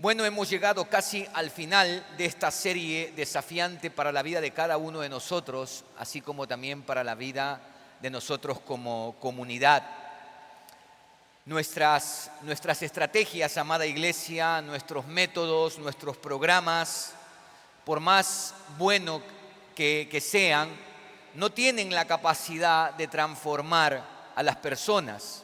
Bueno, hemos llegado casi al final de esta serie desafiante para la vida de cada uno de nosotros, así como también para la vida de nosotros como comunidad. Nuestras estrategias, amada iglesia, nuestros métodos, nuestros programas, por más bueno que sean, no tienen la capacidad de transformar a las personas.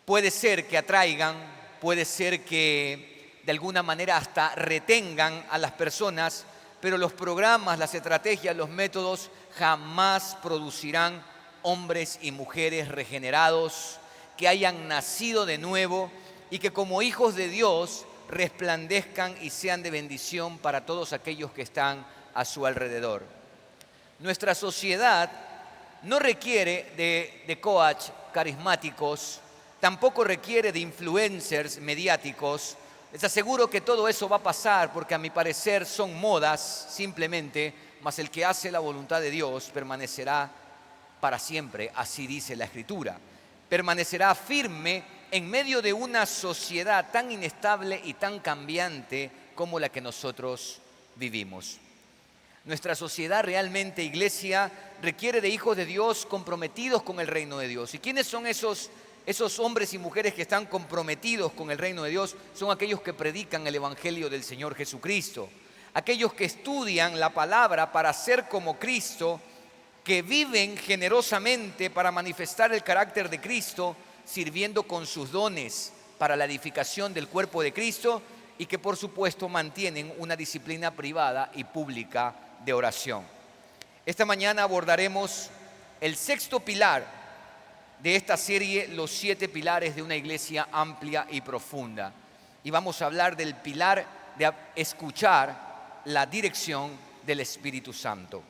Puede ser que atraigan, puede ser que de alguna manera hasta retengan a las personas, pero los programas, las estrategias, los métodos jamás producirán hombres y mujeres regenerados, que hayan nacido de nuevo y que como hijos de Dios resplandezcan y sean de bendición para todos aquellos que están a su alrededor. Nuestra sociedad no requiere de coach carismáticos, tampoco requiere de influencers mediáticos. Les aseguro que todo eso va a pasar porque a mi parecer son modas simplemente, mas el que hace la voluntad de Dios permanecerá para siempre, así dice la Escritura. Permanecerá firme en medio de una sociedad tan inestable y tan cambiante como la que nosotros vivimos. Nuestra sociedad realmente, iglesia, requiere de hijos de Dios comprometidos con el reino de Dios. ¿Y quiénes son esos hombres y mujeres que están comprometidos con el reino de Dios? Son aquellos que predican el evangelio del Señor Jesucristo, aquellos que estudian la palabra para ser como Cristo, que viven generosamente para manifestar el carácter de Cristo, sirviendo con sus dones para la edificación del cuerpo de Cristo y que por supuesto mantienen una disciplina privada y pública de oración. Esta mañana abordaremos el sexto pilar de esta serie, los 7 pilares de una iglesia amplia y profunda. Y vamos a hablar del pilar de escuchar la dirección del Espíritu Santo.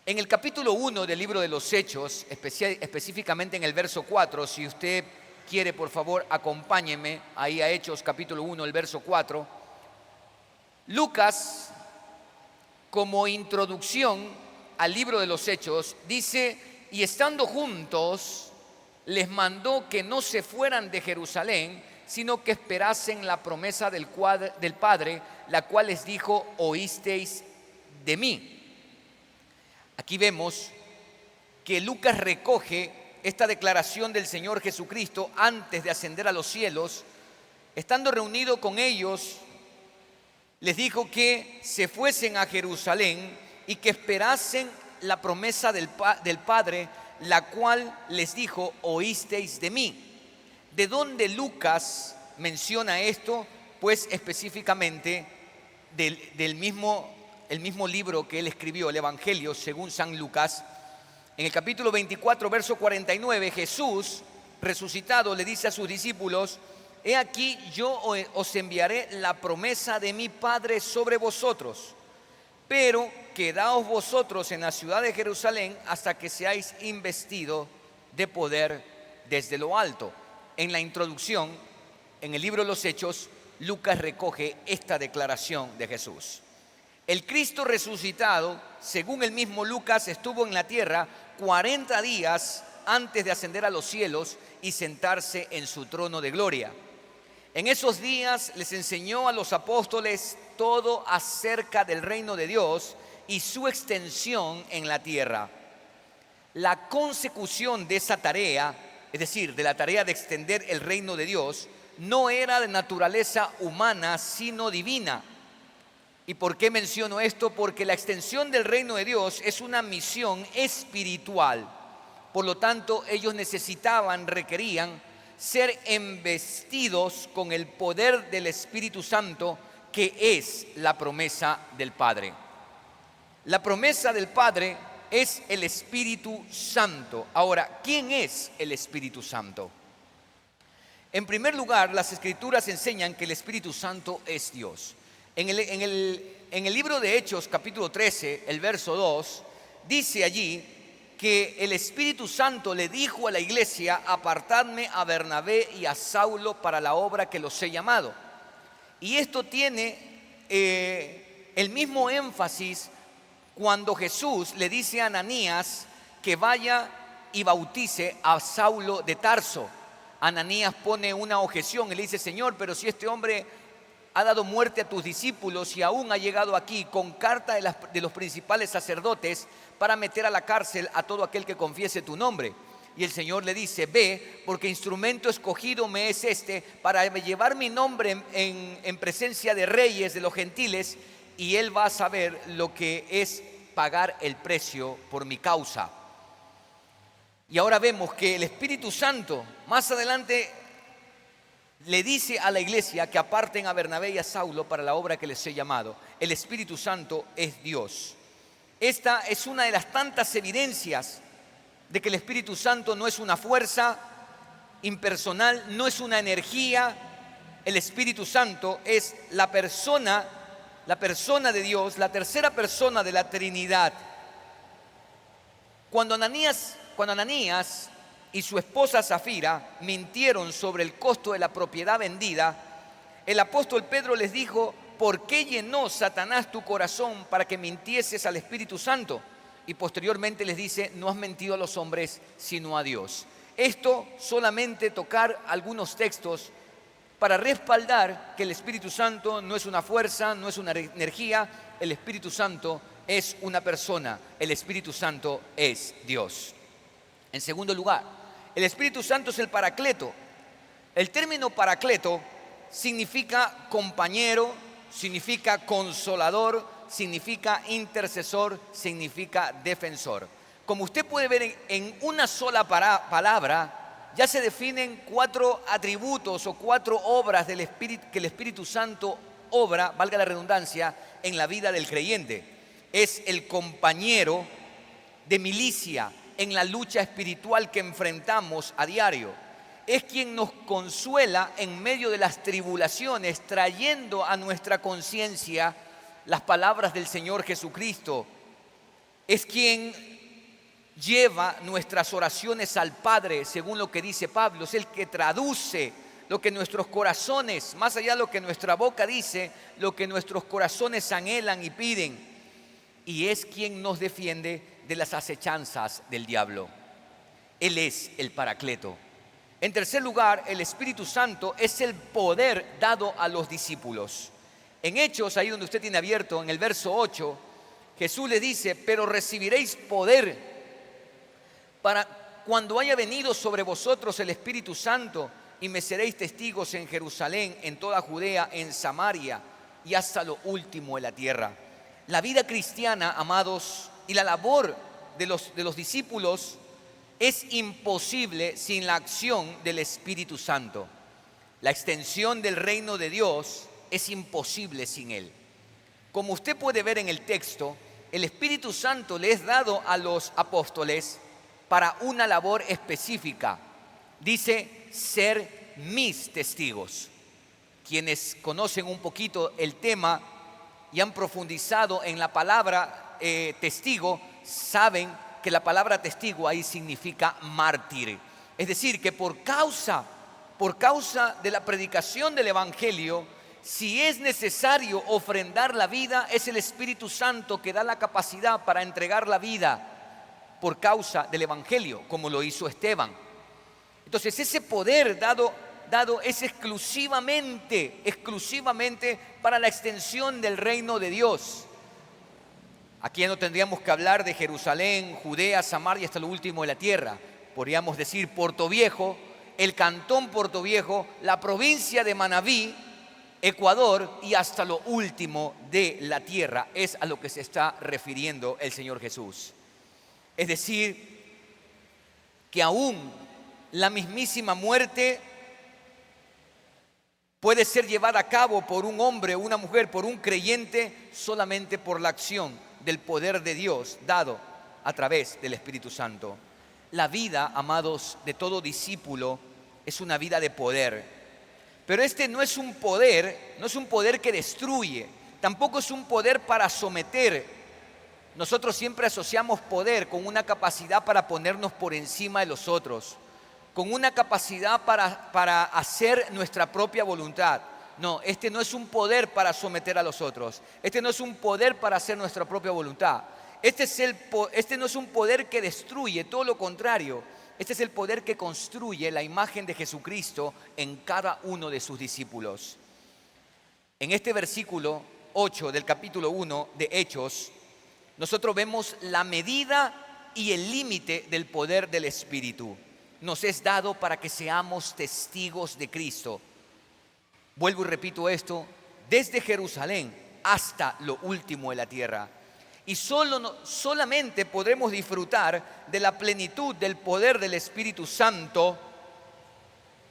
En el capítulo 1 del libro de los Hechos, específicamente en el verso 4, si usted quiere, por favor, acompáñeme ahí a Hechos capítulo 1, el verso 4. Lucas, como introducción al libro de los Hechos, dice: y estando juntos, les mandó que no se fueran de Jerusalén, sino que esperasen la promesa del Padre, la cual les dijo: oísteis de mí. Aquí vemos que Lucas recoge esta declaración del Señor Jesucristo antes de ascender a los cielos. Estando reunido con ellos, les dijo que se fuesen a Jerusalén y que esperasen la promesa del Padre, la cual les dijo: oísteis de mí. ¿De dónde Lucas menciona esto? Pues específicamente el mismo libro que él escribió, el Evangelio según San Lucas. En el capítulo 24, verso 49, Jesús resucitado le dice a sus discípulos: he aquí, yo os enviaré la promesa de mi Padre sobre vosotros, pero quedaos vosotros en la ciudad de Jerusalén hasta que seáis investidos de poder desde lo alto. En la introducción, en el libro de los Hechos, Lucas recoge esta declaración de Jesús. El Cristo resucitado, según el mismo Lucas, estuvo en la tierra 40 días antes de ascender a los cielos y sentarse en su trono de gloria. En esos días les enseñó a los apóstoles todo acerca del reino de Dios y su extensión en la tierra. La consecución de esa tarea, es decir, de la tarea de extender el reino de Dios, no era de naturaleza humana, sino divina. ¿Y por qué menciono esto? Porque la extensión del reino de Dios es una misión espiritual. Por lo tanto, ellos requerían ser embestidos con el poder del Espíritu Santo, que es la promesa del Padre. La promesa del Padre es el Espíritu Santo. Ahora, ¿quién es el Espíritu Santo? En primer lugar, las Escrituras enseñan que el Espíritu Santo es Dios. En el libro de Hechos, capítulo 13, el verso 2, dice allí que el Espíritu Santo le dijo a la iglesia: apartadme a Bernabé y a Saulo para la obra que los he llamado. Y esto tiene el mismo énfasis cuando Jesús le dice a Ananías que vaya y bautice a Saulo de Tarso. Ananías pone una objeción y le dice: Señor, pero si este hombre ha dado muerte a tus discípulos y aún ha llegado aquí con carta de los principales sacerdotes para meter a la cárcel a todo aquel que confiese tu nombre. Y el Señor le dice, ve, porque instrumento escogido me es este para llevar mi nombre en presencia de reyes, de los gentiles, y él va a saber lo que es pagar el precio por mi causa. Y ahora vemos que el Espíritu Santo, más adelante, le dice a la iglesia que aparten a Bernabé y a Saulo para la obra que les he llamado. El Espíritu Santo es Dios. Esta es una de las tantas evidencias de que el Espíritu Santo no es una fuerza impersonal, no es una energía. El Espíritu Santo es la persona de Dios, la tercera persona de la Trinidad. Cuando Ananías y su esposa Zafira mintieron sobre el costo de la propiedad vendida, el apóstol Pedro les dijo, ¿por qué llenó Satanás tu corazón para que mintieses al Espíritu Santo? Y posteriormente les dice, no has mentido a los hombres, sino a Dios. Esto solamente tocar algunos textos para respaldar que el Espíritu Santo no es una fuerza, no es una energía, el Espíritu Santo es una persona, el Espíritu Santo es Dios. En segundo lugar, el Espíritu Santo es el Paracleto. El término Paracleto significa compañero, significa consolador, significa intercesor, significa defensor. Como usted puede ver en una sola palabra, ya se definen 4 atributos o 4 obras del Espíritu, que el Espíritu Santo obra, valga la redundancia, en la vida del creyente. Es el compañero de milicia en la lucha espiritual que enfrentamos a diario. Es quien nos consuela en medio de las tribulaciones, trayendo a nuestra conciencia las palabras del Señor Jesucristo. Es quien lleva nuestras oraciones al Padre, según lo que dice Pablo. Es el que traduce lo que nuestros corazones, más allá de lo que nuestra boca dice, lo que nuestros corazones anhelan y piden. Y es quien nos defiende de las acechanzas del diablo. Él es el Paracleto. En tercer lugar, el Espíritu Santo es el poder dado a los discípulos. En Hechos, ahí donde usted tiene abierto, en el verso 8, Jesús le dice, pero recibiréis poder para cuando haya venido sobre vosotros el Espíritu Santo, y me seréis testigos en Jerusalén, en toda Judea, en Samaria y hasta lo último de la tierra. La vida cristiana, amados, y la labor de los discípulos es imposible sin la acción del Espíritu Santo. La extensión del reino de Dios es imposible sin Él. Como usted puede ver en el texto, el Espíritu Santo le es dado a los apóstoles para una labor específica. Dice, ser mis testigos. Quienes conocen un poquito el tema y han profundizado en la palabra testigo, saben que la palabra testigo ahí significa mártir. Es decir, que por causa de la predicación del Evangelio, si es necesario ofrendar la vida, es el Espíritu Santo que da la capacidad para entregar la vida por causa del Evangelio, como lo hizo Esteban. Entonces ese poder dado es exclusivamente para la extensión del reino de Dios. Aquí ya no tendríamos que hablar de Jerusalén, Judea, Samaria, hasta lo último de la tierra. Podríamos decir Portoviejo, el cantón Portoviejo, la provincia de Manabí, Ecuador y hasta lo último de la tierra. Es a lo que se está refiriendo el Señor Jesús. Es decir, que aún la mismísima muerte puede ser llevada a cabo por un hombre o una mujer, por un creyente, solamente por la acción del poder de Dios dado a través del Espíritu Santo. La vida, amados, de todo discípulo es una vida de poder. Pero este no es un poder que destruye, tampoco es un poder para someter. Nosotros siempre asociamos poder con una capacidad para ponernos por encima de los otros, con una capacidad para hacer nuestra propia voluntad. No, este no es un poder para someter a los otros. Este no es un poder para hacer nuestra propia voluntad. Este no es un poder que destruye, todo lo contrario. Este es el poder que construye la imagen de Jesucristo en cada uno de sus discípulos. En este versículo 8 del capítulo 1 de Hechos, nosotros vemos la medida y el límite del poder del Espíritu. Nos es dado para que seamos testigos de Cristo. Vuelvo y repito esto, desde Jerusalén hasta lo último de la tierra. Y solamente podremos disfrutar de la plenitud del poder del Espíritu Santo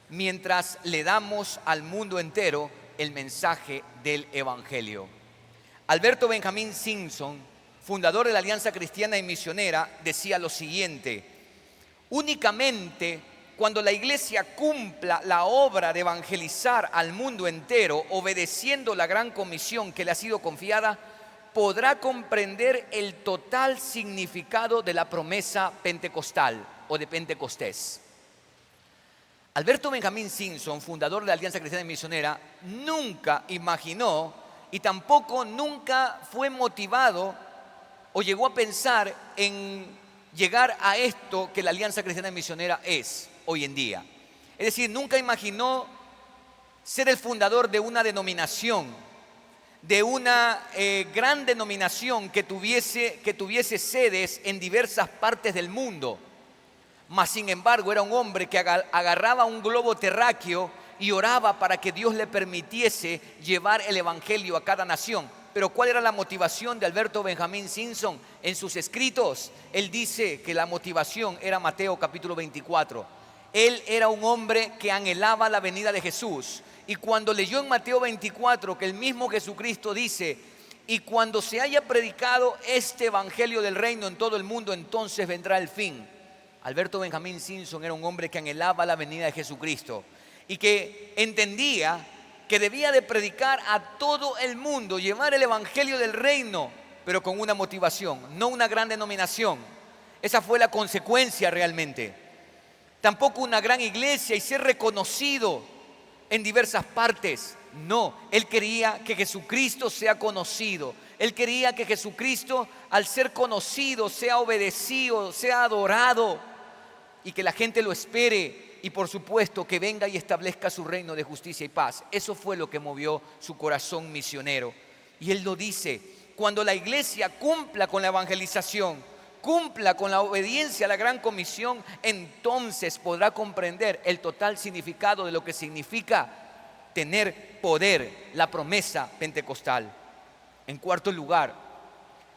mientras le damos al mundo entero el mensaje del Evangelio. Alberto Benjamín Simpson, fundador de la Alianza Cristiana y Misionera, decía lo siguiente: únicamente cuando la iglesia cumpla la obra de evangelizar al mundo entero, obedeciendo la gran comisión que le ha sido confiada, podrá comprender el total significado de la promesa pentecostal o de Pentecostés. Alberto Benjamín Simpson, fundador de la Alianza Cristiana y Misionera, nunca imaginó y tampoco nunca fue motivado o llegó a pensar en llegar a esto que la Alianza Cristiana y Misionera es hoy en día. Es decir, nunca imaginó ser el fundador de una denominación, de una gran denominación que tuviese sedes en diversas partes del mundo. Mas sin embargo era un hombre que agarraba un globo terráqueo y oraba para que Dios le permitiese llevar el evangelio a cada nación. Pero ¿cuál era la motivación de Alberto Benjamín Simpson? En sus escritos, él dice que la motivación era Mateo capítulo 24. Él era un hombre que anhelaba la venida de Jesús. Y cuando leyó en Mateo 24 que el mismo Jesucristo dice: y cuando se haya predicado este evangelio del reino en todo el mundo, entonces vendrá el fin. Alberto Benjamín Simpson era un hombre que anhelaba la venida de Jesucristo y que entendía que debía de predicar a todo el mundo, llevar el evangelio del reino, pero con una motivación, no una gran denominación. Esa fue la consecuencia realmente. Tampoco una gran iglesia y ser reconocido en diversas partes. No, él quería que Jesucristo sea conocido. Él quería que Jesucristo, al ser conocido, sea obedecido, sea adorado, y que la gente lo espere, y por supuesto que venga y establezca su reino de justicia y paz. Eso fue lo que movió su corazón misionero. Y él lo dice: cuando la iglesia cumpla con la evangelización, cumpla con la obediencia a la gran comisión, entonces podrá comprender el total significado de lo que significa tener poder, la promesa pentecostal. En cuarto lugar,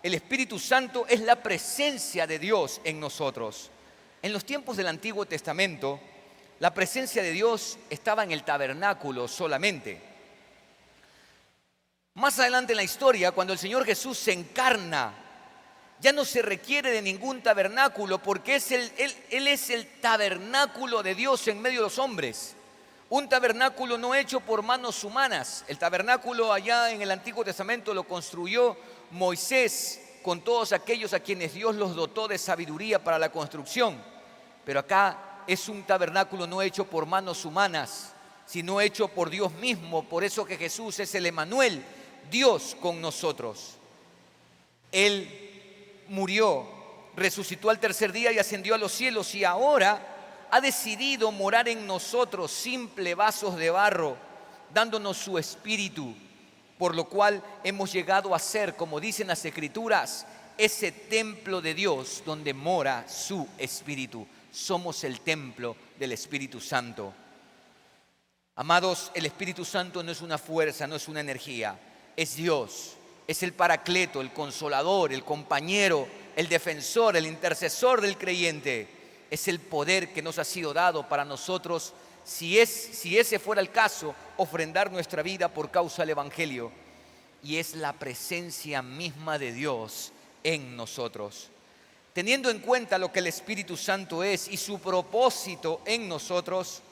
el Espíritu Santo es la presencia de Dios en nosotros. En los tiempos del Antiguo Testamento, la presencia de Dios estaba en el tabernáculo solamente. Más adelante en la historia, cuando el Señor Jesús se encarna, ya no se requiere de ningún tabernáculo, porque Él es el tabernáculo de Dios en medio de los hombres. Un tabernáculo no hecho por manos humanas. El tabernáculo allá en el Antiguo Testamento lo construyó Moisés con todos aquellos a quienes Dios los dotó de sabiduría para la construcción. Pero acá es un tabernáculo no hecho por manos humanas, sino hecho por Dios mismo. Por eso que Jesús es el Emanuel, Dios con nosotros. Él murió, resucitó al tercer día y ascendió a los cielos, y ahora ha decidido morar en nosotros, simples vasos de barro, dándonos su espíritu, por lo cual hemos llegado a ser, como dicen las Escrituras, ese templo de Dios donde mora su espíritu. Somos el templo del Espíritu Santo. Amados, el Espíritu Santo no es una fuerza, no es una energía, es Dios. Es el paracleto, el consolador, el compañero, el defensor, el intercesor del creyente. Es el poder que nos ha sido dado para nosotros, si ese fuera el caso, ofrendar nuestra vida por causa del Evangelio. Y es la presencia misma de Dios en nosotros. Teniendo en cuenta lo que el Espíritu Santo es y su propósito en nosotros,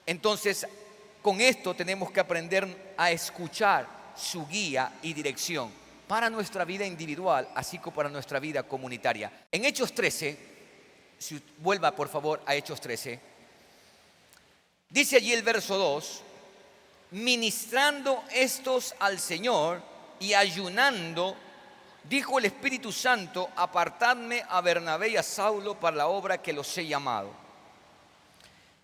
entonces con esto tenemos que aprender a escuchar su guía y dirección para nuestra vida individual, así como para nuestra vida comunitaria. En Hechos 13, si vuelva por favor a Hechos 13, dice allí el verso 2: ministrando estos al Señor y ayunando, dijo el Espíritu Santo: apartadme a Bernabé y a Saulo para la obra que los he llamado.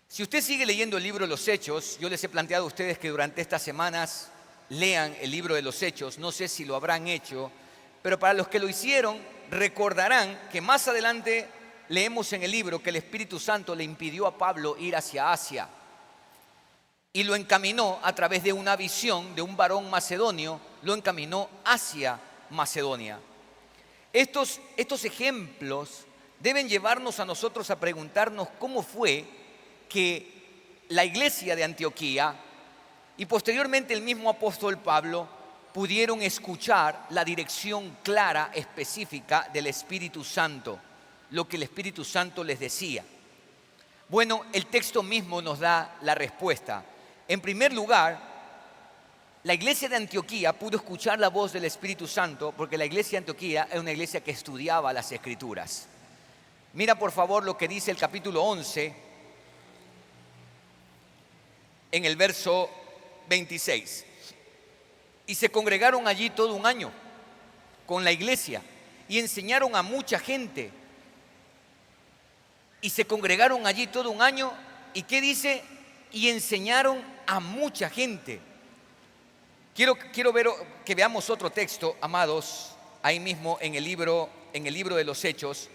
Si usted sigue leyendo el libro de los Hechos, yo les he planteado a ustedes que durante estas semanas lean el libro de los Hechos, no sé si lo habrán hecho, pero para los que lo hicieron, recordarán que más adelante leemos en el libro que el Espíritu Santo le impidió a Pablo ir hacia Asia y lo encaminó a través de una visión de un varón macedonio, lo encaminó hacia Macedonia. Estos ejemplos deben llevarnos a nosotros a preguntarnos cómo fue que la iglesia de Antioquía y posteriormente el mismo apóstol Pablo pudieron escuchar la dirección clara, específica del Espíritu Santo, lo que el Espíritu Santo les decía. Bueno, el texto mismo nos da la respuesta. En primer lugar, la iglesia de Antioquía pudo escuchar la voz del Espíritu Santo porque la iglesia de Antioquía era una iglesia que estudiaba las Escrituras. Mira por favor lo que dice el capítulo 11 en el verso 26. Y se congregaron allí todo un año con la iglesia y enseñaron a mucha gente. Y se congregaron allí todo un año. ¿Y qué dice? Y enseñaron a mucha gente. Quiero ver que veamos otro texto, amados, ahí mismo en el libro de los Hechos,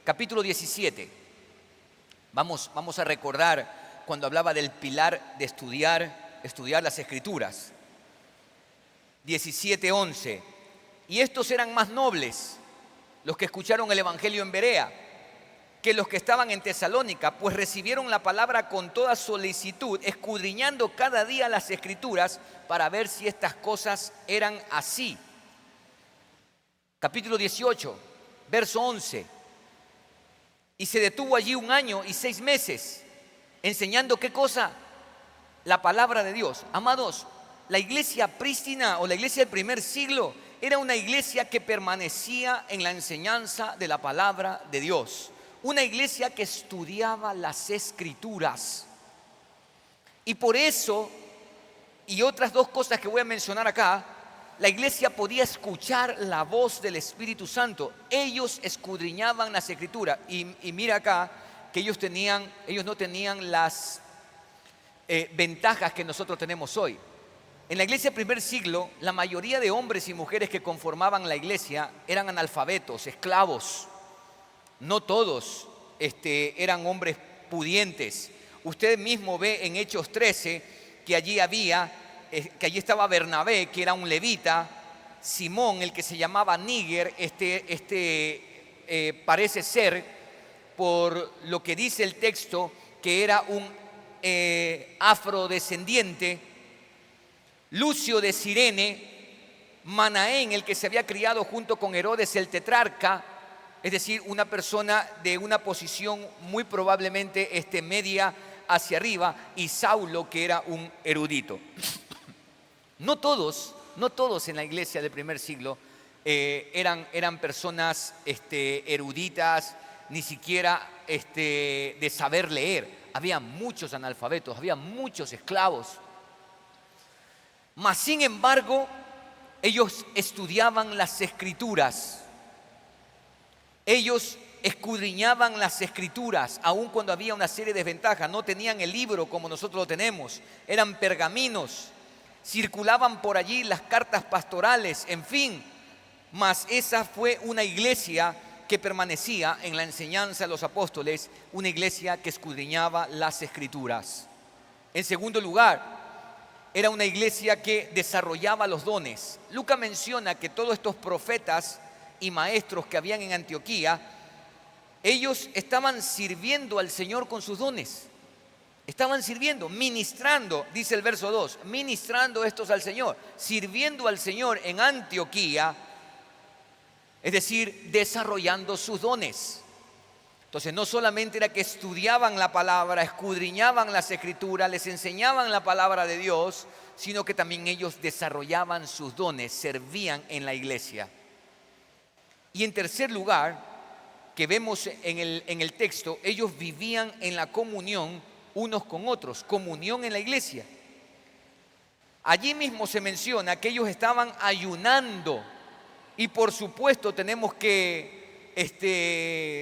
capítulo 17. Vamos a recordar cuando hablaba del pilar de estudiar las Escrituras. 17:11. Y estos eran más nobles, los que escucharon el evangelio en Berea, que los que estaban en Tesalónica, pues recibieron la palabra con toda solicitud, escudriñando cada día las Escrituras para ver si estas cosas eran así. Capítulo 18, verso 11. Y se detuvo allí 1 año y 6 meses, enseñando ¿qué cosa? La palabra de Dios. Amados, la iglesia prístina o la iglesia del primer siglo era una iglesia que permanecía en la enseñanza de la palabra de Dios. Una iglesia que estudiaba las Escrituras. Y por eso, y otras 2 cosas que voy a mencionar acá, la iglesia podía escuchar la voz del Espíritu Santo. Ellos escudriñaban las Escrituras. Y mira acá que ellos no tenían las ventajas que nosotros tenemos hoy. En la iglesia del primer siglo, la mayoría de hombres y mujeres que conformaban la iglesia eran analfabetos, esclavos. No todos eran hombres pudientes. Usted mismo ve en Hechos 13 que allí estaba Bernabé, que era un levita, Simón, el que se llamaba Níger, parece ser, por lo que dice el texto, que era un afrodescendiente, Lucio de Cirene, Manaén, el que se había criado junto con Herodes el tetrarca, es decir, una persona de una posición muy probablemente media hacia arriba, y Saulo, que era un erudito. No todos en la iglesia del primer siglo eran personas eruditas, ni siquiera de saber leer. Había muchos analfabetos, había muchos esclavos. Mas, sin embargo, ellos estudiaban las Escrituras. Ellos escudriñaban las Escrituras, aun cuando había una serie de desventajas. No tenían el libro como nosotros lo tenemos. Eran pergaminos. Circulaban por allí las cartas pastorales, en fin. Mas esa fue una iglesia que permanecía en la enseñanza de los apóstoles, una iglesia que escudriñaba las Escrituras. En segundo lugar, era una iglesia que desarrollaba los dones. Lucas menciona que todos estos profetas y maestros que habían en Antioquía, ellos estaban sirviendo al Señor con sus dones. Estaban sirviendo, ministrando, dice el verso 2, ministrando estos al Señor, sirviendo al Señor en Antioquía, es decir, desarrollando sus dones. Entonces, no solamente era que estudiaban la palabra, escudriñaban las Escrituras, les enseñaban la palabra de Dios, sino que también ellos desarrollaban sus dones, servían en la iglesia. Y en tercer lugar, que vemos en el texto, ellos vivían en la comunión unos con otros, comunión en la iglesia. Allí mismo se menciona que ellos estaban ayunando, y por supuesto tenemos que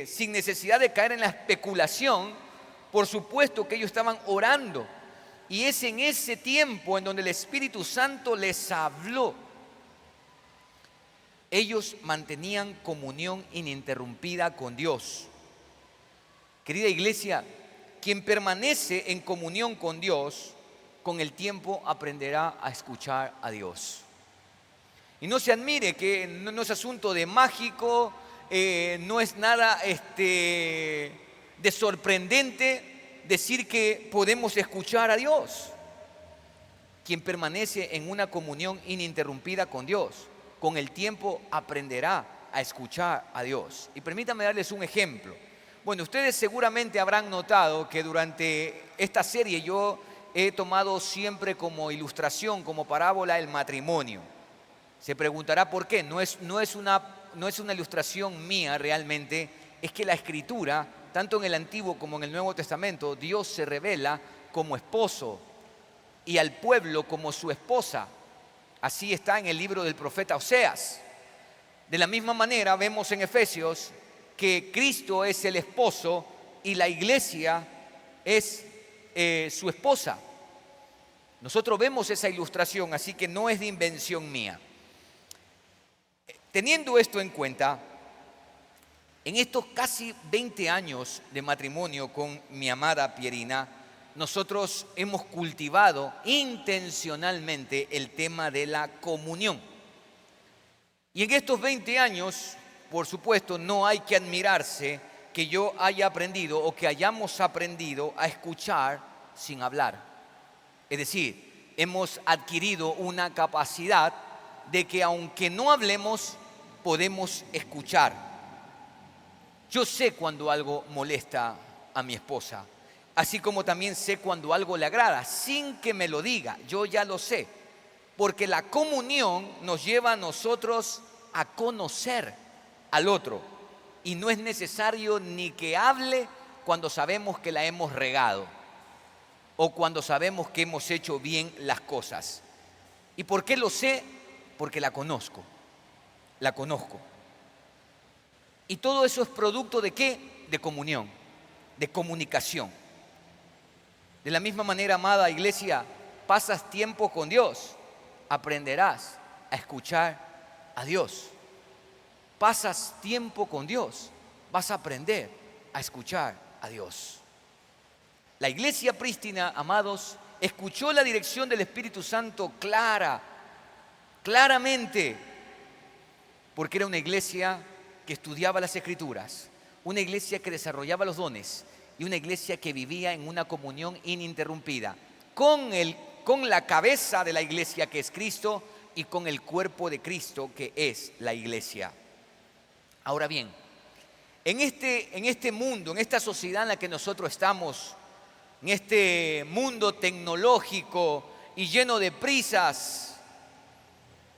sin necesidad de caer en la especulación, por supuesto que ellos estaban orando. Y es en ese tiempo en donde el Espíritu Santo les habló. Ellos mantenían comunión ininterrumpida con Dios. Querida iglesia, quien permanece en comunión con Dios, con el tiempo aprenderá a escuchar a Dios. Y no se admire que no es asunto de mágico, no es nada de sorprendente decir que podemos escuchar a Dios. Quien permanece en una comunión ininterrumpida con Dios, con el tiempo aprenderá a escuchar a Dios. Y permítanme darles un ejemplo. Bueno, ustedes seguramente habrán notado que durante esta serie yo he tomado siempre como ilustración, como parábola, el matrimonio. Se preguntará por qué. No es una ilustración mía realmente, es que la Escritura, tanto en el Antiguo como en el Nuevo Testamento, Dios se revela como esposo y al pueblo como su esposa. Así está en el libro del profeta Oseas. De la misma manera vemos en Efesios que Cristo es el esposo y la iglesia es su esposa. Nosotros vemos esa ilustración, así que no es de invención mía. Teniendo esto en cuenta, en estos casi 20 años de matrimonio con mi amada Pierina, nosotros hemos cultivado intencionalmente el tema de la comunión. Y en estos 20 años, por supuesto, no hay que admirarse que yo haya aprendido o que hayamos aprendido a escuchar sin hablar. Es decir, hemos adquirido una capacidad de que aunque no hablemos, podemos escuchar. Yo sé cuando algo molesta a mi esposa, así como también sé cuando algo le agrada, sin que me lo diga, yo ya lo sé, porque la comunión nos lleva a nosotros a conocer al otro, y no es necesario ni que hable cuando sabemos que la hemos regado, o cuando sabemos que hemos hecho bien las cosas. ¿Y por qué lo sé? Porque la conozco. Y todo eso es producto ¿de qué? De comunión, de comunicación. De la misma manera, amada iglesia, pasas tiempo con Dios, aprenderás a escuchar a Dios. Pasas tiempo con Dios, vas a aprender a escuchar a Dios. La iglesia prístina, amados, escuchó la dirección del Espíritu Santo claramente, porque era una iglesia que estudiaba las Escrituras, una iglesia que desarrollaba los dones y una iglesia que vivía en una comunión ininterrumpida con la cabeza de la iglesia, que es Cristo, y con el cuerpo de Cristo, que es la iglesia. Ahora bien, en este mundo, en esta sociedad en la que nosotros estamos, en este mundo tecnológico y lleno de prisas,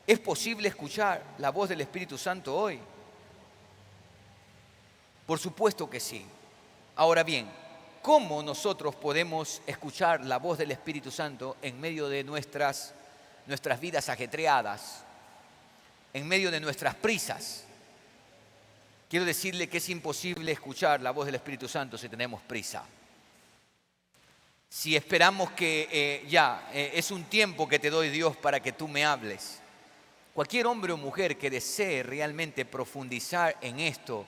¿es posible escuchar la voz del Espíritu Santo hoy? Por supuesto que sí. Ahora bien, ¿cómo nosotros podemos escuchar la voz del Espíritu Santo en medio de nuestras vidas ajetreadas, en medio de nuestras prisas? Quiero decirle que es imposible escuchar la voz del Espíritu Santo si tenemos prisa. Si esperamos que es un tiempo que te doy, Dios, para que tú me hables. Cualquier hombre o mujer que desee realmente profundizar en esto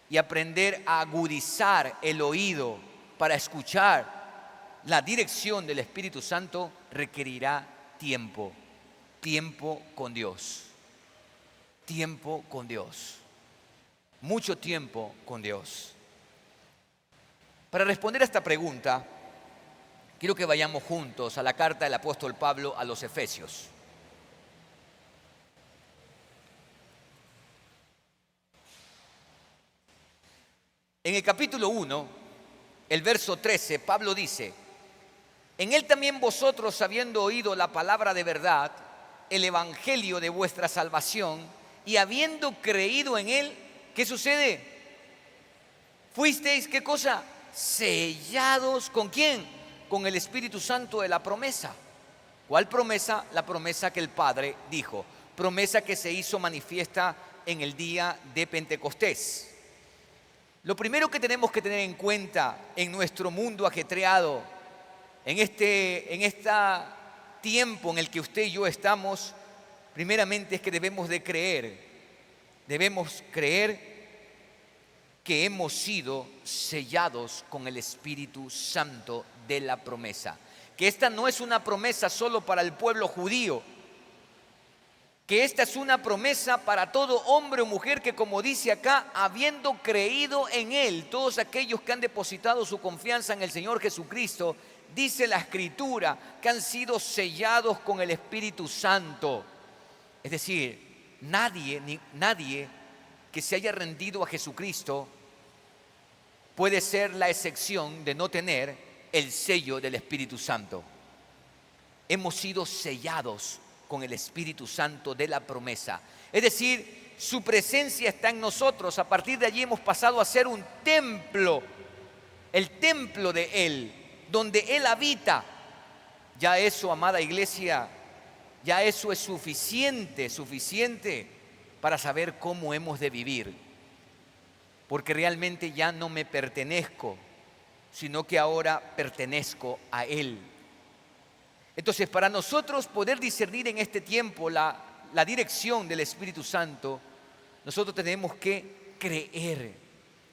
y aprender a agudizar el oído para escuchar la dirección del Espíritu Santo requerirá tiempo con Dios. Tiempo con Dios. Mucho tiempo con Dios. Para responder a esta pregunta, quiero que vayamos juntos a la carta del apóstol Pablo a los Efesios. En el capítulo 1, el verso 13, Pablo dice: en él también vosotros, habiendo oído la palabra de verdad, el evangelio de vuestra salvación, y habiendo creído en él, ¿qué sucede? Fuisteis, ¿qué cosa? Sellados, ¿con quién? Con el Espíritu Santo de la promesa. ¿Cuál promesa? La promesa que el Padre dijo. Promesa que se hizo manifiesta en el día de Pentecostés. Lo primero que tenemos que tener en cuenta en nuestro mundo ajetreado en este tiempo en el que usted y yo estamos, primeramente es que debemos creer que hemos sido sellados con el Espíritu Santo de la promesa. Que esta no es una promesa solo para el pueblo judío, que esta es una promesa para todo hombre o mujer que, como dice acá, habiendo creído en Él, todos aquellos que han depositado su confianza en el Señor Jesucristo, dice la Escritura, que han sido sellados con el Espíritu Santo. Es decir, nadie que se haya rendido a Jesucristo puede ser la excepción de no tener el sello del Espíritu Santo. Hemos sido sellados con el Espíritu Santo de la promesa. Es decir, su presencia está en nosotros. A partir de allí hemos pasado a ser un templo, el templo de Él, donde Él habita. Ya eso, amada iglesia, ya eso es suficiente para saber cómo hemos de vivir. Porque realmente ya no me pertenezco, sino que ahora pertenezco a Él. Entonces, para nosotros poder discernir en este tiempo la dirección del Espíritu Santo, nosotros tenemos que creer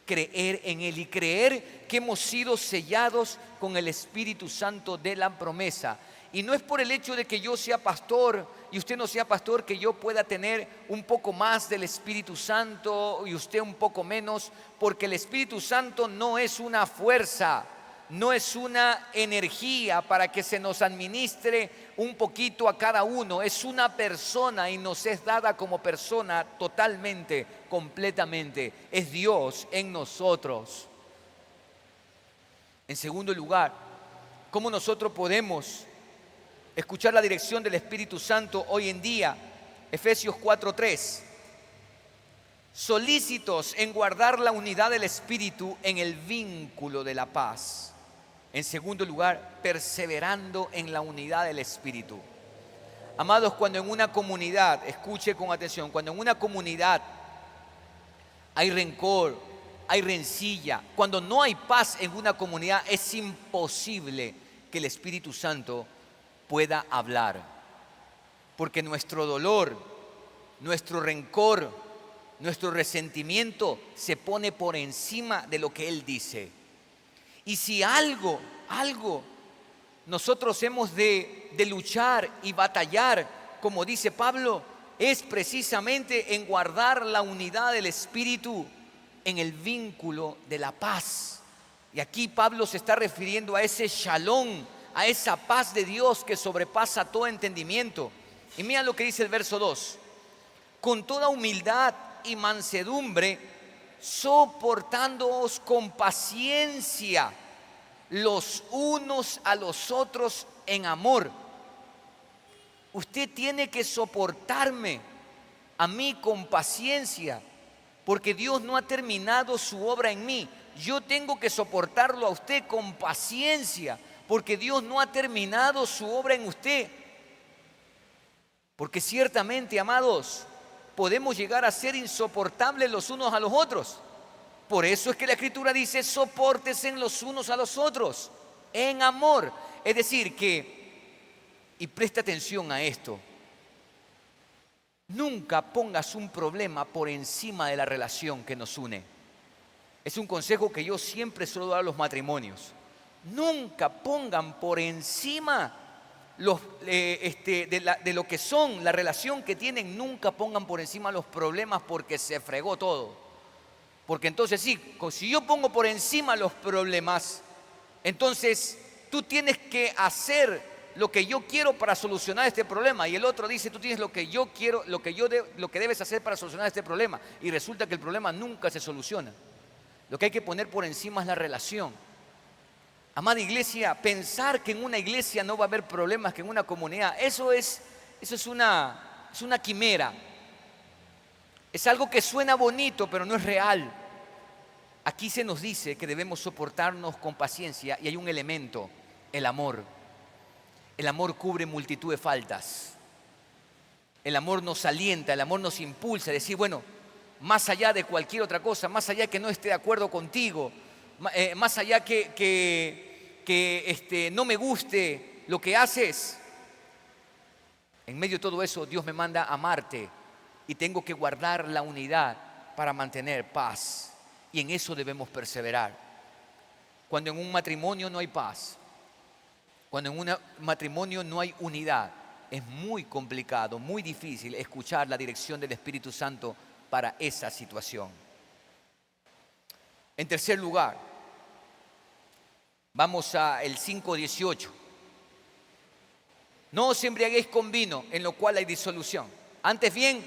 en Él y creer que hemos sido sellados con el Espíritu Santo de la promesa. Y no es por el hecho de que yo sea pastor y usted no sea pastor que yo pueda tener un poco más del Espíritu Santo y usted un poco menos, porque el Espíritu Santo no es una fuerza, no es una energía para que se nos administre un poquito a cada uno. Es una persona y nos es dada como persona totalmente, completamente. Es Dios en nosotros. En segundo lugar, ¿cómo nosotros podemos escuchar la dirección del Espíritu Santo hoy en día? Efesios 4:3. Solícitos en guardar la unidad del Espíritu en el vínculo de la paz. En segundo lugar, perseverando en la unidad del Espíritu. Amados, cuando en una comunidad, escuche con atención, cuando en una comunidad hay rencor, hay rencilla, cuando no hay paz en una comunidad, es imposible que el Espíritu Santo pueda hablar. Porque nuestro dolor, nuestro rencor, nuestro resentimiento se pone por encima de lo que Él dice. Y si algo nosotros hemos de luchar y batallar, como dice Pablo, es precisamente en guardar la unidad del Espíritu en el vínculo de la paz. Y aquí Pablo se está refiriendo a ese shalom, a esa paz de Dios que sobrepasa todo entendimiento. Y mira lo que dice el verso 2. Con toda humildad y mansedumbre, soportándoos con paciencia los unos a los otros en amor. Usted tiene que soportarme a mí con paciencia, porque Dios no ha terminado su obra en mí. Yo tengo que soportarlo a usted con paciencia, porque Dios no ha terminado su obra en usted. Porque ciertamente, amados, podemos llegar a ser insoportables los unos a los otros. Por eso es que la Escritura dice, sopórtense los unos a los otros en amor. Es decir, y presta atención a esto, nunca pongas un problema por encima de la relación que nos une. Es un consejo que yo siempre suelo dar a los matrimonios. Nunca pongan por encima de lo que son, la relación que tienen, nunca pongan por encima los problemas porque se fregó todo. Porque entonces sí, si yo pongo por encima los problemas, entonces tú tienes que hacer lo que yo quiero para solucionar este problema. Y el otro dice, tú tienes lo que yo quiero, lo que debes hacer para solucionar este problema. Y resulta que el problema nunca se soluciona. Lo que hay que poner por encima es la relación. Amada iglesia, pensar que en una iglesia no va a haber problemas, que en una comunidad, eso es una quimera. Es algo que suena bonito, pero no es real. Aquí se nos dice que debemos soportarnos con paciencia y hay un elemento, el amor. El amor cubre multitud de faltas. El amor nos alienta, el amor nos impulsa a decir, bueno, más allá de cualquier otra cosa, más allá que no esté de acuerdo contigo, más allá que que no me guste lo que haces. En medio de todo eso, Dios me manda a amarte y tengo que guardar la unidad para mantener paz. Y en eso debemos perseverar. Cuando en un matrimonio no hay paz, cuando en un matrimonio no hay unidad, es muy complicado, muy difícil escuchar la dirección del Espíritu Santo para esa situación. En tercer lugar, vamos al 5:18. No os embriaguéis con vino, en lo cual hay disolución. Antes bien,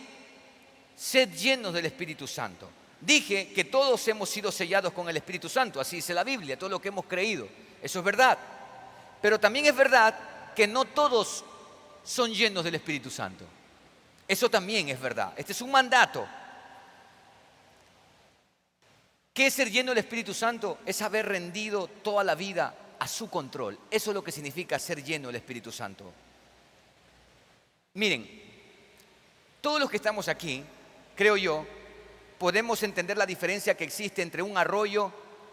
sed llenos del Espíritu Santo. Dije que todos hemos sido sellados con el Espíritu Santo, así dice la Biblia, todo lo que hemos creído. Eso es verdad. Pero también es verdad que no todos son llenos del Espíritu Santo. Eso también es verdad. Este es un mandato. ¿Qué es ser lleno del Espíritu Santo? Es haber rendido toda la vida a su control. Eso es lo que significa ser lleno del Espíritu Santo. Miren, todos los que estamos aquí, creo yo, podemos entender la diferencia que existe entre un arroyo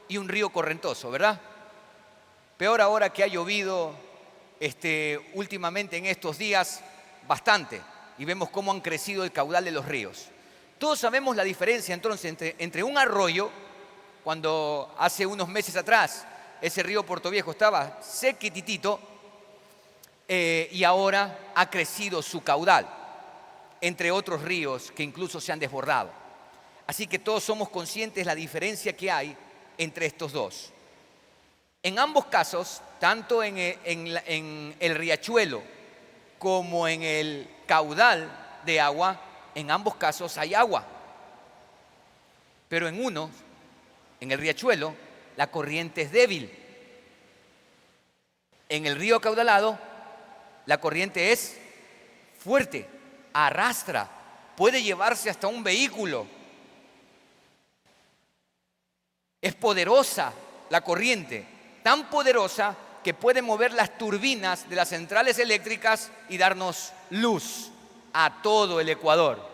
y un río correntoso, ¿verdad? Peor ahora que ha llovido últimamente en estos días bastante y vemos cómo han crecido el caudal de los ríos. Todos sabemos la diferencia entonces entre un arroyo, cuando hace unos meses atrás ese río Portoviejo estaba sequititito y ahora ha crecido su caudal, entre otros ríos que incluso se han desbordado. Así que todos somos conscientes de la diferencia que hay entre estos dos. En ambos casos, tanto en el riachuelo como en el caudal de agua, en ambos casos hay agua. Pero en uno, en el riachuelo, la corriente es débil. En el río acaudalado, la corriente es fuerte, arrastra, puede llevarse hasta un vehículo. Es poderosa la corriente, tan poderosa que puede mover las turbinas de las centrales eléctricas y darnos luz a todo el Ecuador.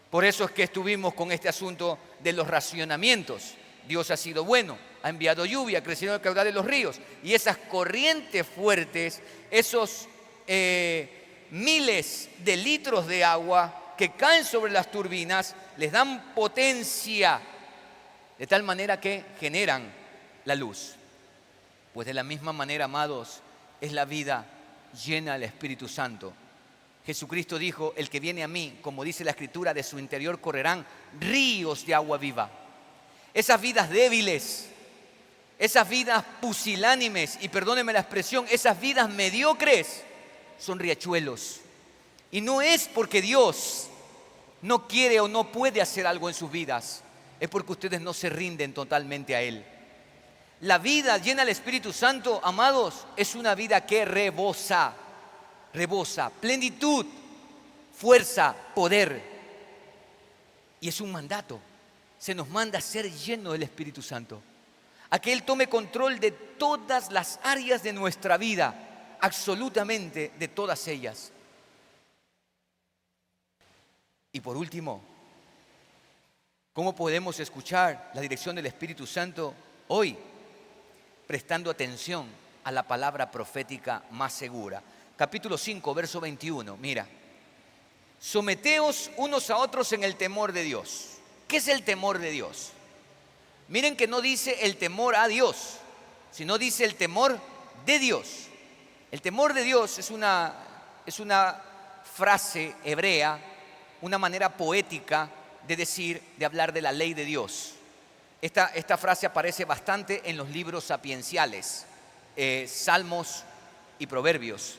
Por eso es que estuvimos con este asunto de los racionamientos. Dios ha sido bueno, ha enviado lluvia, ha crecido el caudal de los ríos. Y esas corrientes fuertes, esos miles de litros de agua que caen sobre las turbinas, les dan potencia, de tal manera que generan la luz. Pues de la misma manera, amados, es la vida llena del Espíritu Santo. Jesucristo dijo, el que viene a mí, como dice la Escritura, de su interior correrán ríos de agua viva. Esas vidas débiles, esas vidas pusilánimes, y perdónenme la expresión, esas vidas mediocres, son riachuelos. Y no es porque Dios no quiere o no puede hacer algo en sus vidas, es porque ustedes no se rinden totalmente a Él. La vida llena del Espíritu Santo, amados, es una vida que rebosa, plenitud, fuerza, poder. Y es un mandato. Se nos manda a ser llenos del Espíritu Santo. A que Él tome control de todas las áreas de nuestra vida, absolutamente de todas ellas. Y por último, ¿cómo podemos escuchar la dirección del Espíritu Santo hoy? Prestando atención a la palabra profética más segura. Capítulo 5, verso 21, mira. Someteos unos a otros en el temor de Dios. ¿Qué es el temor de Dios? Miren que no dice el temor a Dios, sino dice el temor de Dios. El temor de Dios es una frase hebrea, una manera poética de decir, de hablar de la ley de Dios. Esta frase aparece bastante en los libros sapienciales, Salmos y Proverbios.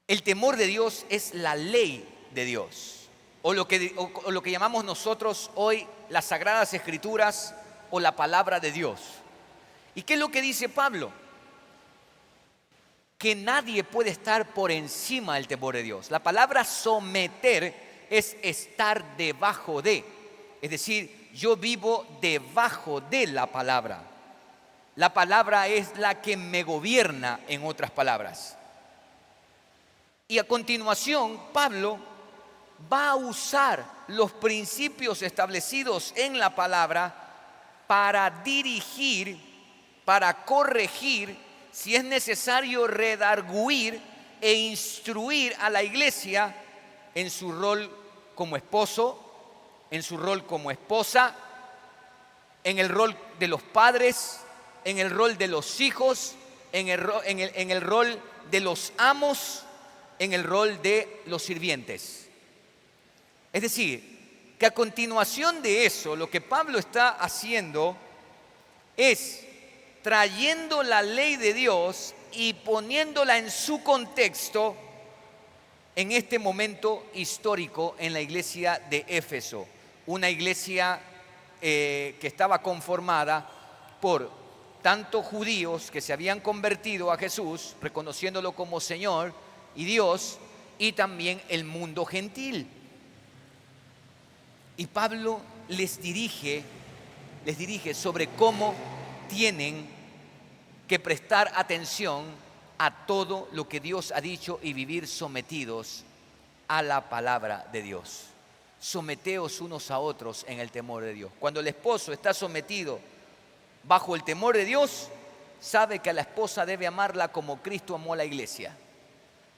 El temor de Dios es la ley de Dios, o lo que llamamos nosotros hoy las Sagradas Escrituras o la palabra de Dios. ¿Y qué es lo que dice Pablo? Que nadie puede estar por encima del temor de Dios. La palabra someter es estar debajo de, es decir, yo vivo debajo de la palabra. La palabra es la que me gobierna, en otras palabras. Y a continuación, Pablo va a usar los principios establecidos en la palabra para dirigir para corregir, si es necesario, redarguir e instruir a la iglesia en su rol como esposo, en su rol como esposa, en el rol de los padres, en el rol de los hijos, en el rol de los amos, en el rol de los sirvientes. Es decir, que a continuación de eso, lo que Pablo está haciendo es trayendo la ley de Dios y poniéndola en su contexto en este momento histórico en la iglesia de Éfeso, una iglesia que estaba conformada por tanto judíos que se habían convertido a Jesús, reconociéndolo como Señor y Dios, y también el mundo gentil. Y Pablo les dirige sobre cómo tienen que prestar atención a todo lo que Dios ha dicho y vivir sometidos a la palabra de Dios. Someteos unos a otros en el temor de Dios. Cuando el esposo está sometido bajo el temor de Dios, sabe que a la esposa debe amarla como Cristo amó a la iglesia.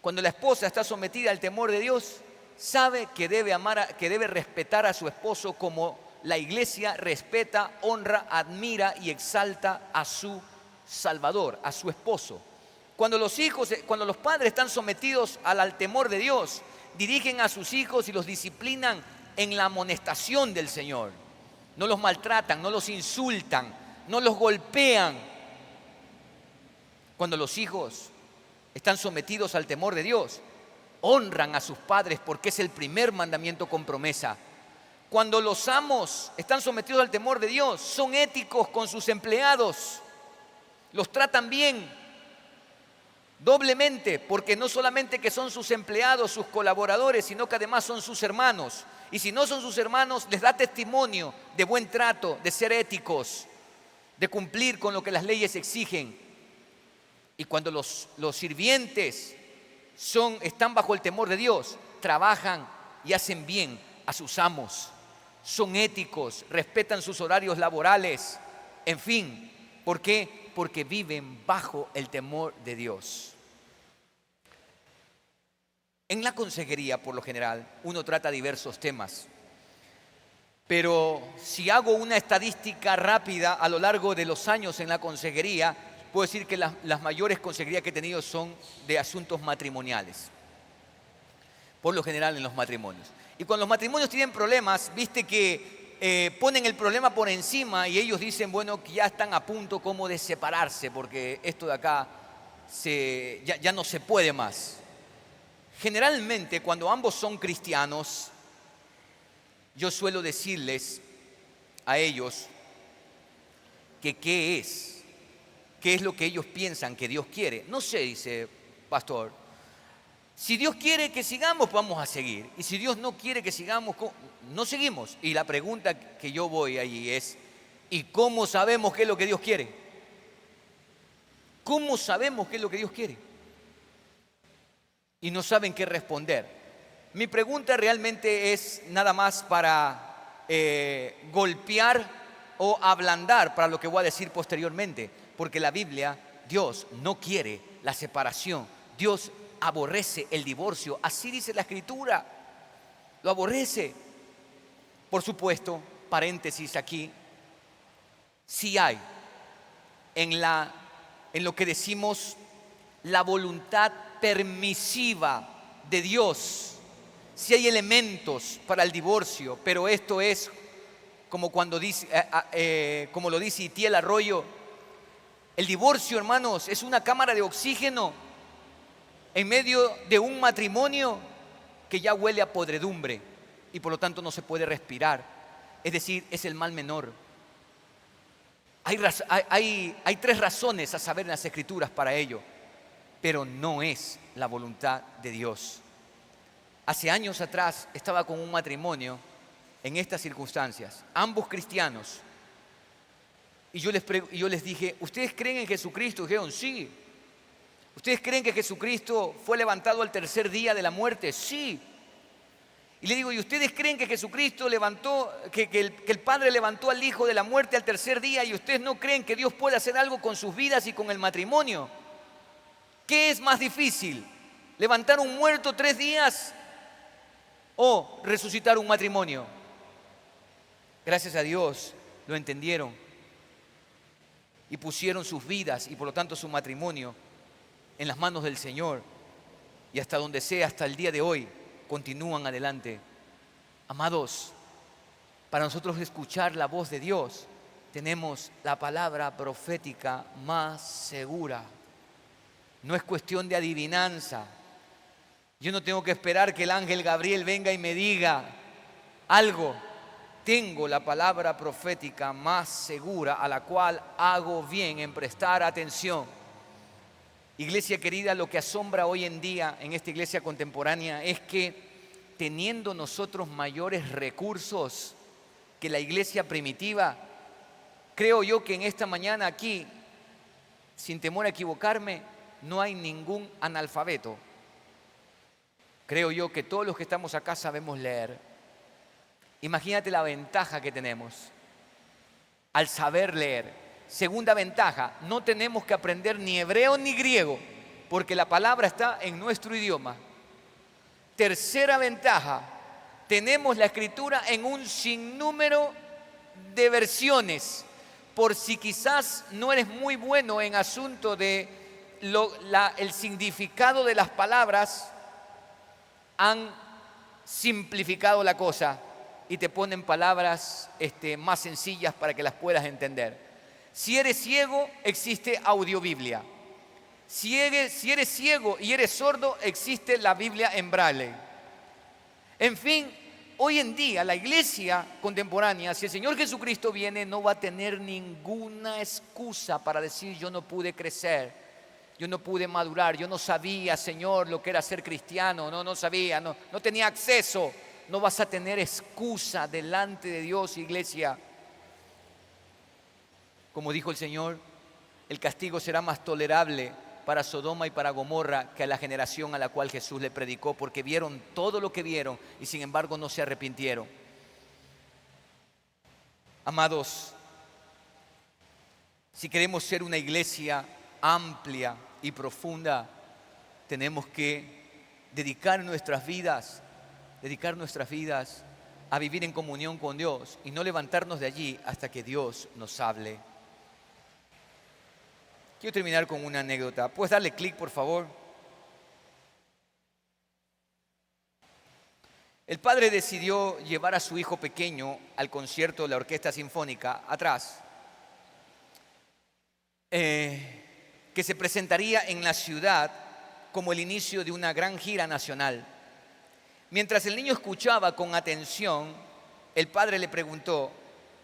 Cuando la esposa está sometida al temor de Dios, sabe que debe respetar a su esposo como la iglesia respeta, honra, admira y exalta a su Salvador, a su esposo. Cuando los padres están sometidos al temor de Dios, dirigen a sus hijos y los disciplinan en la amonestación del Señor. No los maltratan, no los insultan, no los golpean. Cuando los hijos están sometidos al temor de Dios, honran a sus padres porque es el primer mandamiento con promesa. Cuando los amos están sometidos al temor de Dios, son éticos con sus empleados, los tratan bien, doblemente, porque no solamente que son sus empleados, sus colaboradores, sino que además son sus hermanos. Y si no son sus hermanos, les da testimonio de buen trato, de ser éticos, de cumplir con lo que las leyes exigen. Y cuando los sirvientes están bajo el temor de Dios, trabajan y hacen bien a sus amos, son éticos, respetan sus horarios laborales, en fin. ¿Por qué? Porque viven bajo el temor de Dios. En la consejería, por lo general, uno trata diversos temas. Pero si hago una estadística rápida a lo largo de los años en la consejería, puedo decir que las mayores consejerías que he tenido son de asuntos matrimoniales. Por lo general en los matrimonios. Y cuando los matrimonios tienen problemas, viste que ponen el problema por encima y ellos dicen, bueno, que ya están a punto como de separarse porque esto de acá ya no se puede más. Generalmente, cuando ambos son cristianos, yo suelo decirles a ellos que qué es lo que ellos piensan que Dios quiere. No sé, dice pastor, si Dios quiere que sigamos, vamos a seguir. Y si Dios no quiere que sigamos, no seguimos. Y la pregunta que yo voy allí es, ¿y cómo sabemos qué es lo que Dios quiere? ¿Cómo sabemos qué es lo que Dios quiere? Y no saben qué responder. Mi pregunta realmente es nada más para golpear o ablandar para lo que voy a decir posteriormente. Porque la Biblia, Dios no quiere la separación. Dios aborrece el divorcio. Así dice la Escritura. Lo aborrece. Por supuesto, paréntesis aquí, sí hay en lo que decimos la voluntad permisiva de Dios. Sí hay elementos para el divorcio, pero esto es como cuando como lo dice Itiel Arroyo, el divorcio, hermanos, es una cámara de oxígeno en medio de un matrimonio que ya huele a podredumbre y por lo tanto no se puede respirar. Es decir, es el mal menor. Hay tres razones a saber en las Escrituras para ello, pero no es la voluntad de Dios. Hace años atrás estaba con un matrimonio en estas circunstancias, ambos cristianos, y yo les dije, ¿ustedes creen en Jesucristo? Dijeron, sí. ¿Ustedes creen que Jesucristo fue levantado al tercer día de la muerte? Sí. Y le digo, ¿y ustedes creen que Jesucristo levantó, que el Padre levantó al Hijo de la muerte al tercer día y ustedes no creen que Dios puede hacer algo con sus vidas y con el matrimonio? ¿Qué es más difícil? ¿Levantar un muerto 3 días o resucitar un matrimonio? Gracias a Dios lo entendieron y pusieron sus vidas y por lo tanto su matrimonio en las manos del Señor. Y hasta donde sea, hasta el día de hoy, continúan adelante. Amados, para nosotros escuchar la voz de Dios, tenemos la palabra profética más segura. No es cuestión de adivinanza. Yo no tengo que esperar que el ángel Gabriel venga y me diga algo. Tengo la palabra profética más segura a la cual hago bien en prestar atención. Iglesia querida, lo que asombra hoy en día en esta iglesia contemporánea es que teniendo nosotros mayores recursos que la iglesia primitiva, creo yo que en esta mañana aquí, sin temor a equivocarme, no hay ningún analfabeto. Creo yo que todos los que estamos acá sabemos leer. Imagínate la ventaja que tenemos al saber leer. Segunda ventaja, no tenemos que aprender ni hebreo ni griego, porque la palabra está en nuestro idioma. Tercera ventaja, tenemos la escritura en un sinnúmero de versiones, por si quizás no eres muy bueno en asunto de el significado de las palabras, han simplificado la cosa y te ponen palabras más sencillas para que las puedas entender. Si eres ciego, existe audiobiblia. Si eres ciego y eres sordo, existe la Biblia en braille. En fin, hoy en día la iglesia contemporánea, si el Señor Jesucristo viene, no va a tener ninguna excusa para decir yo no pude crecer, yo no pude madurar, yo no sabía, Señor, lo que era ser cristiano, no sabía, no tenía acceso. No vas a tener excusa delante de Dios, iglesia. Como dijo el Señor, el castigo será más tolerable para Sodoma y para Gomorra que a la generación a la cual Jesús le predicó, porque vieron todo lo que vieron y sin embargo no se arrepintieron. Amados, si queremos ser una iglesia amplia y profunda, tenemos que dedicar nuestras vidas a vivir en comunión con Dios y no levantarnos de allí hasta que Dios nos hable. Quiero terminar con una anécdota. ¿Puedes darle clic, por favor? El padre decidió llevar a su hijo pequeño al concierto de la Orquesta Sinfónica atrás, que se presentaría en la ciudad como el inicio de una gran gira nacional. Mientras el niño escuchaba con atención, el padre le preguntó: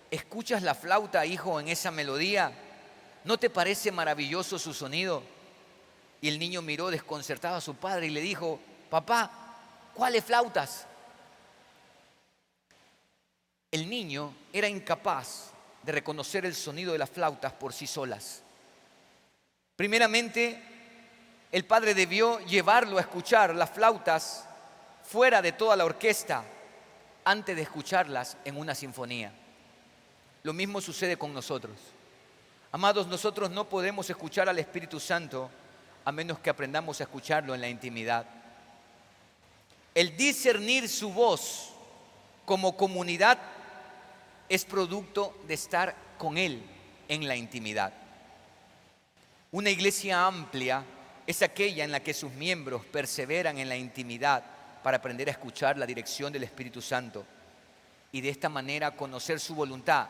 ¿escuchas la flauta, hijo, en esa melodía? ¿No te parece maravilloso su sonido? Y el niño miró desconcertado a su padre y le dijo: papá, ¿cuáles flautas? El niño era incapaz de reconocer el sonido de las flautas por sí solas. Primeramente, el padre debió llevarlo a escuchar las flautas fuera de toda la orquesta antes de escucharlas en una sinfonía. Lo mismo sucede con nosotros. Amados, nosotros no podemos escuchar al Espíritu Santo a menos que aprendamos a escucharlo en la intimidad. El discernir su voz como comunidad es producto de estar con Él en la intimidad. Una iglesia amplia es aquella en la que sus miembros perseveran en la intimidad para aprender a escuchar la dirección del Espíritu Santo y de esta manera conocer su voluntad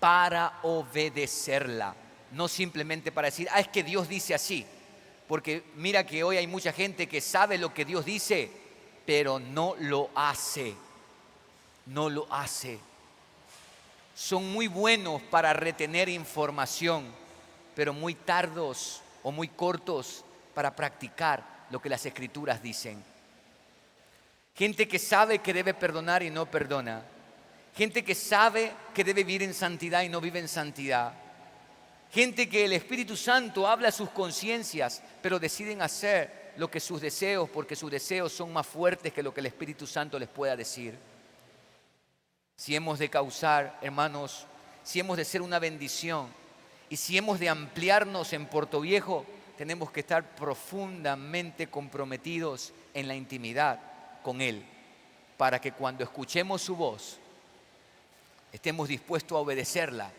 para obedecerla, no simplemente para decir, es que Dios dice así, porque mira que hoy hay mucha gente que sabe lo que Dios dice, pero no lo hace, Son muy buenos para retener información, pero muy tardos o muy cortos para practicar lo que las Escrituras dicen. Gente que sabe que debe perdonar y no perdona. Gente que sabe que debe vivir en santidad y no vive en santidad. Gente que el Espíritu Santo habla a sus conciencias, pero deciden hacer lo que sus deseos, porque sus deseos son más fuertes que lo que el Espíritu Santo les pueda decir. Si hemos de causar, hermanos, si hemos de ser una bendición y si hemos de ampliarnos en Portoviejo, tenemos que estar profundamente comprometidos en la intimidad con Él, para que cuando escuchemos su voz, estemos dispuestos a obedecerla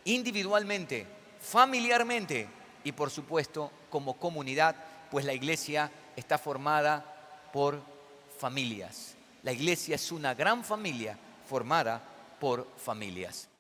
individualmente, familiarmente y por supuesto como comunidad, pues la iglesia está formada por familias. La iglesia es una gran familia formada por familias.